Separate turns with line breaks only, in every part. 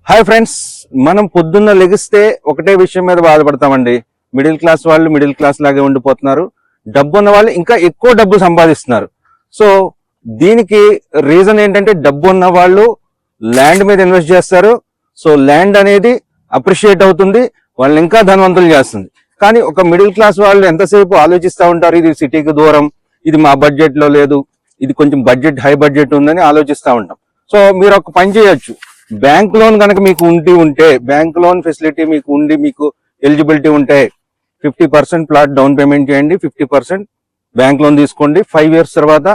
Hi friends, మనం పొద్దున్న లెగిస్తే ఒకటే విషయం మీద బాధపడతామండి. మిడిల్ క్లాస్ వాళ్ళు మిడిల్ క్లాస్ లాగే ఉండిపోతున్నారు, డబ్బు ఉన్న వాళ్ళు ఇంకా ఎక్కువ డబ్బు సంపాదిస్తున్నారు. సో దీనికి రీజన్ ఏంటంటే డబ్బు ఉన్న వాళ్ళు ల్యాండ్ మీద ఇన్వెస్ట్ చేస్తారు. సో ల్యాండ్ అనేది అప్రిషియేట్ అవుతుంది, వాళ్ళని ఇంకా ధనవంతులు చేస్తుంది. కానీ ఒక మిడిల్ క్లాస్ వాళ్ళు ఎంతసేపు ఆలోచిస్తూ ఉంటారు, ఇది సిటీకి దూరం, ఇది మా బడ్జెట్ లో లేదు, ఇది కొంచెం బడ్జెట్ హై బడ్జెట్ ఉందని ఆలోచిస్తూ ఉంటాం. సో మీరు ఒక పని చేయొచ్చు, బ్యాంక్ లోన్ కనుక మీకు ఉంటే బ్యాంక్ లోన్ ఫెసిలిటీ మీకు ఉండి మీకు ఎలిజిబిలిటీ ఉంటే 50% ప్లాట్ డౌన్ పేమెంట్ చేయండి, 50% బ్యాంక్ లోన్ తీసుకోండి. 5 years తర్వాత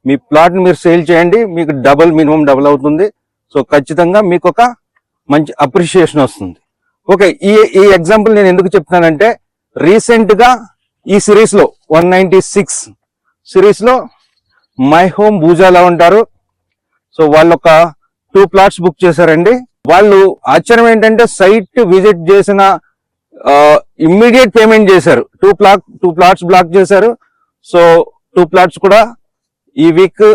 మీ ప్లాట్ మీరు సేల్ చేయండి, మీకు మినిమం డబుల్ అవుతుంది. సో ఖచ్చితంగా మీకు ఒక మంచి అప్రిషియేషన్ వస్తుంది. ఓకే, ఈ ఎగ్జాంపుల్ నేను ఎందుకు చెప్తానంటే రీసెంట్ గా ఈ సిరీస్ లో 196 సిరీస్ లో మై హోమ్ భూజాలా ఉంటారు. సో వాళ్ళు ఒక 2 plots బుక్ చేశారండి. వాళ్ళు ఆశ్చర్యం ఏంటంటే సైట్ విజిట్ చేసిన ఇమ్మీడియట్ పేమెంట్ చేశారు. 2 plots బ్లాక్ చేశారు. సో 2 plots కూడా ఈ వీక్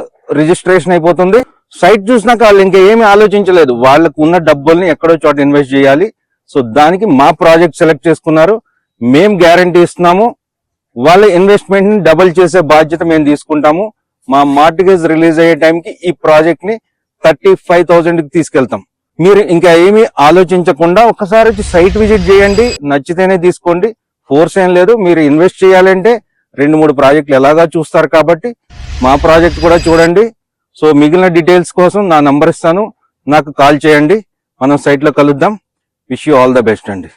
రిజిస్ట్రేషన్ అయిపోతుంది. సైట్ చూసినాక వాళ్ళు ఇంకా ఏమీ ఆలోచించలేదు, వాళ్ళకు ఉన్న డబ్బుల్ని ఎక్కడో చోట ఇన్వెస్ట్ చేయాలి. సో దానికి మా ప్రాజెక్ట్ సెలెక్ట్ చేసుకున్నారు. మేము గ్యారంటీ ఇస్తున్నాము, వాళ్ళ ఇన్వెస్ట్మెంట్ ని డబుల్ చేసే బాధ్యత మేము తీసుకుంటాము. మా మార్టిగేజ్ రిలీజ్ అయ్యే టైంకి ఈ ప్రాజెక్ట్ ని 35,000 కి తీసుకెళ్తాం. మీరు ఇంకా ఏమీ ఆలోచించకుండా ఒకసారి వచ్చి సైట్ విజిట్ చేయండి, నచ్చితేనే తీసుకోండి. ఫోర్స్ ఏం లేదు. మీరు ఇన్వెస్ట్ చేయాలంటే 2-3 ప్రాజెక్టులు ఎలాగా చూస్తారు కాబట్టి మా ప్రాజెక్ట్ కూడా చూడండి. సో మిగిలిన డీటెయిల్స్ కోసం నా నంబర్ ఇస్తాను, నాకు కాల్ చేయండి, మనం సైట్ లో కలుద్దాం. Wish you all the best అండి.